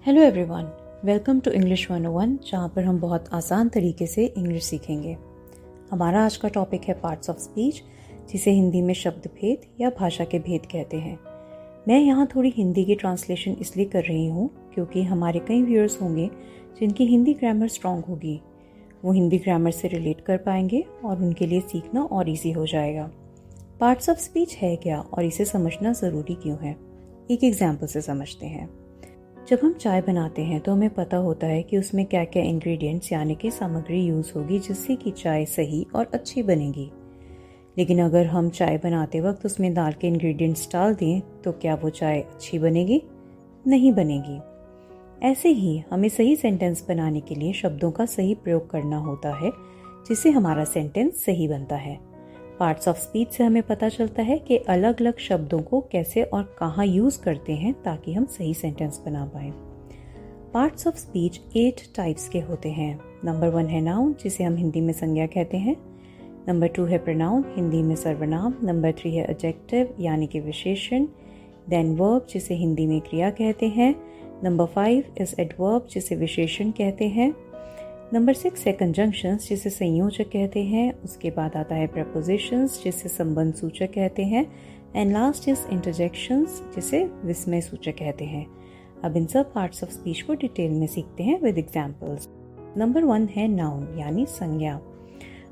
Hello everyone, welcome to English 101 जहाँ पर हम बहुत आसान तरीके से इंग्लिश सीखेंगे। हमारा आज का टॉपिक है पार्ट्स ऑफ स्पीच, जिसे हिंदी में शब्द भेद या भाषा के भेद कहते हैं। मैं यहाँ थोड़ी हिंदी की ट्रांसलेशन इसलिए कर रही हूँ क्योंकि हमारे कई व्यूअर्स होंगे जिनकी हिंदी ग्रामर स्ट्रॉन्ग होगी। वो हिंदी ग्रामर से रिलेट कर पाएंगे और उनके लिए सीखना और ईजी हो जाएगा। पार्ट्स ऑफ स्पीच है क्या और इसे समझना ज़रूरी क्यों है, एक एग्जाम्पल से समझते हैं। जब हम चाय बनाते हैं तो हमें पता होता है कि उसमें क्या क्या इंग्रेडिएंट्स यानी कि सामग्री यूज़ होगी जिससे कि चाय सही और अच्छी बनेगी। लेकिन अगर हम चाय बनाते वक्त उसमें दाल के इंग्रेडिएंट्स डाल दें तो क्या वो चाय अच्छी बनेगी? नहीं बनेगी। ऐसे ही हमें सही सेंटेंस बनाने के लिए शब्दों का सही प्रयोग करना होता है जिससे हमारा सेंटेंस सही बनता है। पार्ट्स ऑफ स्पीच से हमें पता चलता है कि अलग अलग शब्दों को कैसे और कहाँ यूज़ करते हैं ताकि हम सही सेंटेंस बना पाएं। पार्ट्स ऑफ स्पीच 8 टाइप्स के होते हैं। नंबर 1 है नाउन, जिसे हम हिंदी में संज्ञा कहते हैं। नंबर 2 है प्रोनाउन, हिंदी में सर्वनाम। नंबर 3 है एडजेक्टिव यानी कि विशेषण। देन वर्ब, जिसे हिंदी में क्रिया कहते हैं। नंबर 5 इज एडवर्ब, जिसे विशेषण कहते हैं। नंबर 6 है कंजंक्शंस, जिसे संयोजक कहते हैं। उसके बाद आता है प्रपोजिशंस, जिसे संबंध सूचक कहते हैं। एंड लास्ट इज इंटरजेक्शंस, जिसे विस्मय सूचक कहते हैं। अब इन सब पार्ट्स ऑफ स्पीच को डिटेल में सीखते हैं विद एग्जांपल्स। नंबर 1 है नाउन यानी संज्ञा।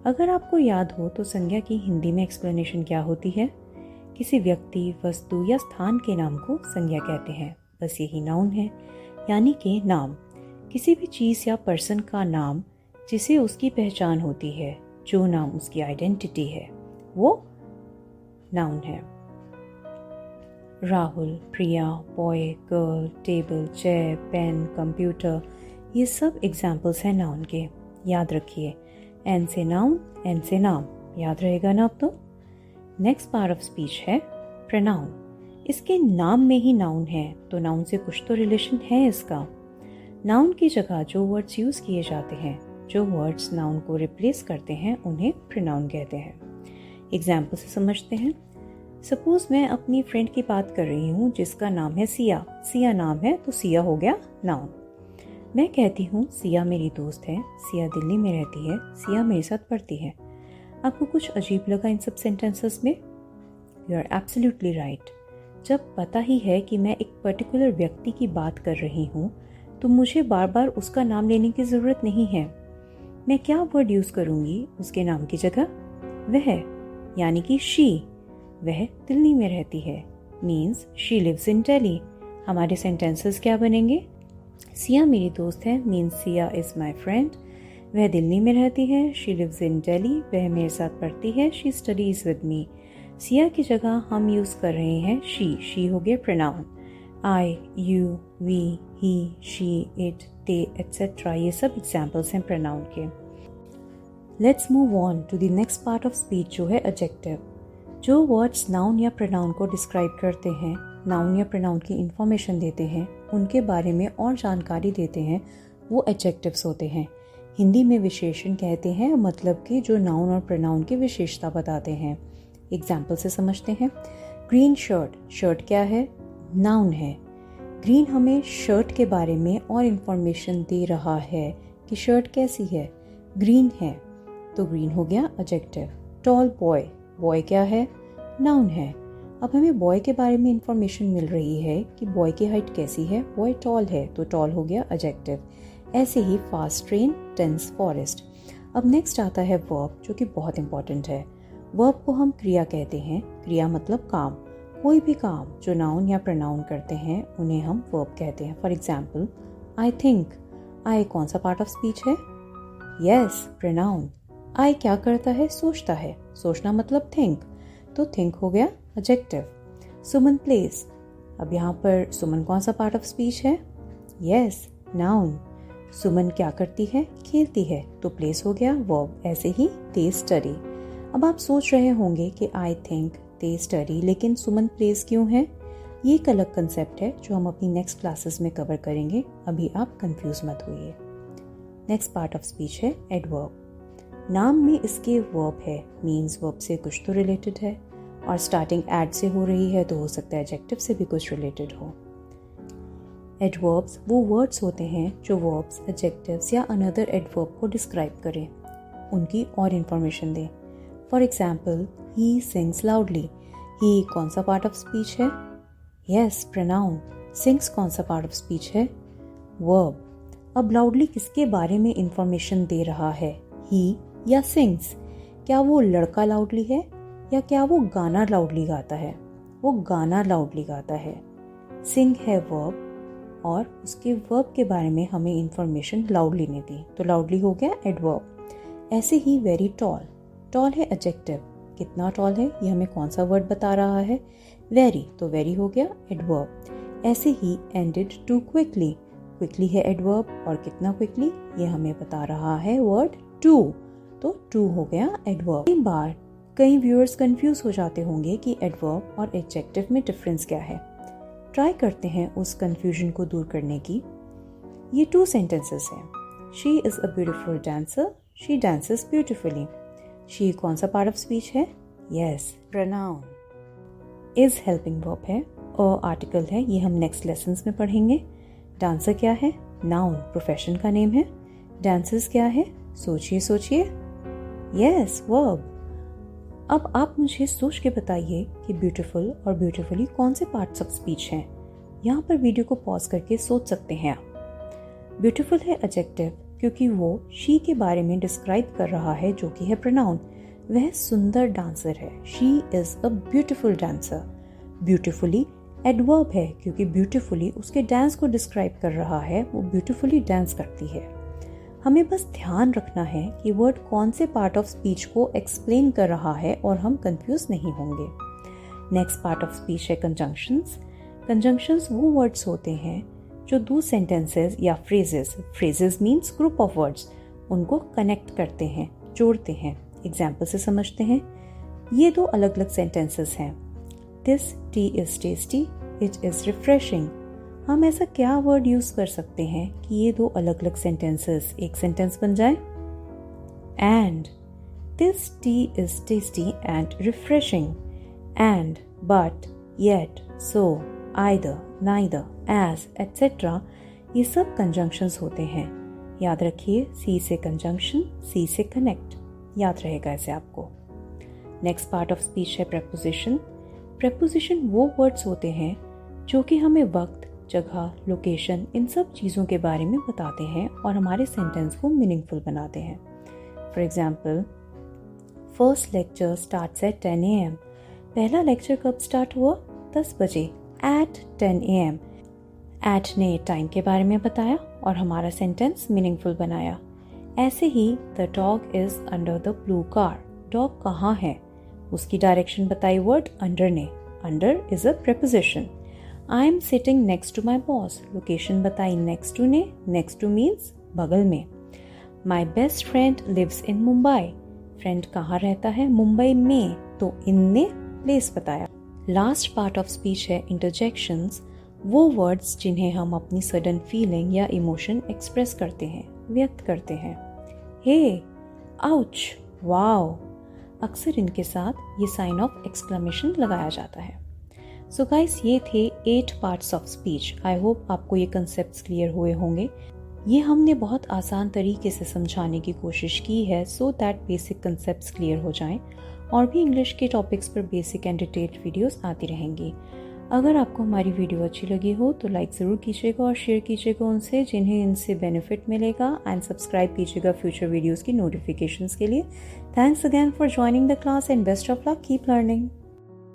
अगर आपको याद हो तो संज्ञा की हिंदी में एक्सप्लेनेशन क्या होती है? किसी व्यक्ति, वस्तु या स्थान के नाम को संज्ञा कहते हैं। बस यही नाउन है, यानी कि नाम। किसी भी चीज़ या पर्सन का नाम जिसे उसकी पहचान होती है, जो नाम उसकी आइडेंटिटी है, वो नाउन है। Rahul, Priya, boy, girl, table, chair, pen, computer, ये सब एग्जाम्पल्स हैं नाउन के। याद रखिए, एन से नाउन, एन से नाम। याद रहेगा ना अब तो? नेक्स्ट पार्ट ऑफ स्पीच है प्रोनाउन। इसके नाम में ही नाउन है तो नाउन से कुछ तो रिलेशन है इसका। नाउन की जगह जो वर्ड्स यूज़ किए जाते हैं, जो वर्ड्स नाउन को रिप्लेस करते हैं, उन्हें प्रोनाउन कहते हैं। एग्जाम्पल से समझते हैं। सपोज मैं अपनी फ्रेंड की बात कर रही हूँ जिसका नाम है सिया। सिया नाम है तो सिया हो गया नाउन। मैं कहती हूँ सिया मेरी दोस्त है, सिया दिल्ली में रहती है, सिया मेरे साथ पढ़ती है। आपको कुछ अजीब लगा इन सब सेंटेंसेस में? You are absolutely right. जब पता ही है कि मैं एक पर्टिकुलर व्यक्ति की बात कर रही हूँ तो मुझे बार बार उसका नाम लेने की ज़रूरत नहीं है। मैं क्या वर्ड यूज़ करूँगी उसके नाम की जगह? वह, यानी कि शी। वह दिल्ली में रहती है, means she lives in Delhi. हमारे सेंटेंसेस क्या बनेंगे? सिया मेरी दोस्त है, means Siya is my friend. वह दिल्ली में रहती है, शी लिव्स इन दिल्ली। वह मेरे साथ पढ़ती है, she studies with me. Siya की जगह हम यूज़ कर रहे हैं शी हो गया pronoun. I, you, we, he, she, it, they, etcetera, ये सब एग्जाम्पल्स हैं प्रोनाउन के। Let's move on to the next part of speech, जो है एडजेक्टिव। जो वर्ड्स नाउन या प्रोनाउन को डिस्क्राइब करते हैं, नाउन या प्रोनाउन की इंफॉर्मेशन देते हैं, उनके बारे में और जानकारी देते हैं, वो एडजेक्टिव्स होते हैं। हिंदी में विशेषण कहते हैं, मतलब कि जो नाउन और प्रोनाउन की विशेषता बताते हैं। एग्जाम्पल से समझते हैं। ग्रीन शर्ट, शर्ट क्या है? नाउन है। ग्रीन हमें शर्ट के बारे में और इन्फॉर्मेशन दे रहा है कि शर्ट कैसी है, ग्रीन है, तो ग्रीन हो गया एडजेक्टिव। टॉल बॉय, बॉय क्या है? नाउन है। अब हमें बॉय के बारे में इंफॉर्मेशन मिल रही है कि बॉय की हाइट कैसी है, बॉय टॉल है, तो टॉल हो गया एडजेक्टिव। ऐसे ही फास्ट ट्रेन, टेंस फॉरेस्ट। अब नेक्स्ट आता है वर्ब, जो कि बहुत इंपॉर्टेंट है। वर्ब को हम क्रिया कहते हैं। क्रिया मतलब काम। कोई भी काम जो नाउन या प्रोनाउन करते हैं उन्हें हम वर्ब कहते हैं। For example, I think. I कौन सा पार्ट ऑफ स्पीच है? Yes, pronoun. आई क्या करता है? सोचता है। सोचना मतलब थिंक, तो थिंक हो गया एडजेक्टिव। सुमन प्लेस। अब यहाँ पर सुमन कौन सा पार्ट ऑफ स्पीच है? Yes, noun. सुमन क्या करती है? खेलती है, तो प्लेस हो गया वर्ब। ऐसे ही दे स्टडी। अब आप सोच रहे होंगे कि आई थिंक, दे स्टडी, लेकिन सुमन प्लेस क्यों है? ये एक अलग कंसेप्ट है जो हम अपनी नेक्स्ट क्लासेस में कवर करेंगे। अभी आप कंफ्यूज मत होइए। नेक्स्ट पार्ट ऑफ स्पीच है एडवर्ब। नाम में इसके वर्ब है, मीन्स वर्ब से कुछ तो रिलेटेड है, और स्टार्टिंग एड से हो रही है तो हो सकता है एडजेक्टिव से भी कुछ रिलेटेड हो। एडवर्ब्स वो वर्ड्स होते हैं जो वर्ब्स, एडजेक्टिव्स या अनदर एडवर्ब को डिस्क्राइब करें, उनकी और इन्फॉर्मेशन दें। For example, he sings loudly. He कौन सा पार्ट ऑफ स्पीच है? Yes, pronoun. सिंग्स कौन सा पार्ट ऑफ स्पीच है? वर्ब। अब लाउडली किसके बारे में इंफॉर्मेशन दे रहा है, ही या सिंग्स? क्या वो लड़का लाउडली है या क्या वो गाना लाउडली गाता है? वो गाना लाउडली गाता है। सिंग है वर्ब और उसके वर्ब के बारे में हमें इंफॉर्मेशन लाउडली ने दी, तो लाउडली हो गया एडवर्ब। ऐसे ही वेरी टॉल। टॉल है एडजेक्टिव। कितना टॉल है ये हमें कौन सा वर्ड बता रहा है? वेरी, तो वेरी हो गया एडवर्ब। ऐसे ही एंडेड टू क्विकली। क्विकली है एडवर्ब और कितना क्विकली ये हमें बता रहा है वर्ड टू, तो टू हो गया एडवर्ब। कई बार कई व्यूअर्स कंफ्यूज हो जाते होंगे कि एडवर्ब और एडजेक्टिव में डिफरेंस क्या है। ट्राई करते हैं उस कंफ्यूजन को दूर करने की। ये 2 सेंटेंसेस हैं। She is a beautiful dancer, she dances beautifully. She कौन सा पार्ट ऑफ स्पीच है? Yes, pronoun. Is helping verb है, आर्टिकल है, ये हम नेक्स्ट लेसन्स में पढ़ेंगे। डांसर क्या है? नाउन, प्रोफेशन का नेम है। डांसेस क्या है? सोचिए सोचिए, यस, वर्ब। अब आप मुझे सोच के बताइए कि ब्यूटीफुल और ब्यूटीफुली कौन से पार्ट्स ऑफ स्पीच हैं। यहाँ पर वीडियो को पॉज करके सोच सकते हैं आप। ब्यूटीफुल है एडजेक्टिव क्योंकि वो शी के बारे में डिस्क्राइब कर रहा है जो कि है प्रोनाउन। वह सुंदर डांसर है, she is a beautiful dancer. Beautifully adverb है क्योंकि ब्यूटीफुली उसके डांस को डिस्क्राइब कर रहा है, वो ब्यूटीफुली डांस करती है। हमें बस ध्यान रखना है कि वर्ड कौन से पार्ट ऑफ स्पीच को एक्सप्लेन कर रहा है और हम कंफ्यूज नहीं होंगे। नेक्स्ट पार्ट ऑफ स्पीच है कंजंक्शंस। कंजंक्शंस वो वर्ड्स होते हैं जो 2 सेंटेंसेस या phrases means group of words, उनको कनेक्ट करते हैं, जोड़ते हैं। एग्जाम्पल से समझते हैं। ये 2 अलग अलग सेंटेंसेस हैं। This tea is tasty, it is refreshing. हम ऐसा क्या वर्ड यूज कर सकते हैं कि ये 2 अलग अलग सेंटेंसेस एक सेंटेंस बन जाए? And. This tea is tasty and refreshing. And, but, yet, so, either, neither, as, etcetera, ये सब कंजंक्शंस होते हैं। याद रखिए, सी से कंजंक्शन, सी से कनेक्ट, याद रहेगा ऐसे आपको। नेक्स्ट पार्ट ऑफ स्पीच है प्रेपोजिशन। प्रेपोजिशन वो वर्ड्स होते हैं जो कि हमें वक्त, जगह, लोकेशन, इन सब चीज़ों के बारे में बताते हैं और हमारे सेंटेंस को मीनिंगफुल बनाते हैं। For example, first lecture starts at 10 AM। पहला लेक्चर कब स्टार्ट हुआ? 10 बजे, एट 10 AM। एट ने टाइम के बारे में बताया और हमारा सेंटेंस मीनिंगफुल बनाया। ऐसे ही the dog is under the blue car. Dog कहाँ है? उसकी डायरेक्शन बताई वर्ड अंडर ने। Under is a preposition. I am sitting next to my boss. Location बताई नेक्स्ट टू ने। नेक्स्ट टू मीन्स बगल में। My best friend lives in Mumbai. Friend कहाँ रहता है? मुंबई में, तो इन ने प्लेस बताया। लास्ट पार्ट ऑफ स्पीच है इंटरजेक्शंस। वो वर्ड्स जिन्हें हम अपनी सडन फीलिंग या इमोशन एक्सप्रेस करते हैं, व्यक्त करते हैं। हे, आउच, वाओ, अक्सर इनके साथ ये साइन ऑफ एक्सक्लेमेशन लगाया जाता है। सो गाइस, ये थे 8 parts of speech. I hope आपको ये कंसेप्ट्स क्लियर हुए होंगे। ये हमने बहुत आसान तरीके से समझाने की कोशिश की है so that basic concepts clear हो जाएं, और भी इंग्लिश के टॉपिक्स पर बेसिक एंड डिटेल्ड वीडियोस आती रहेंगी। अगर आपको हमारी वीडियो अच्छी लगी हो तो लाइक ज़रूर कीजिएगा और शेयर कीजिएगा उनसे जिन्हें इनसे बेनिफिट मिलेगा, एंड सब्सक्राइब कीजिएगा फ्यूचर वीडियोस की नोटिफिकेशंस के लिए। Thanks again for joining the class and best of luck, keep learning.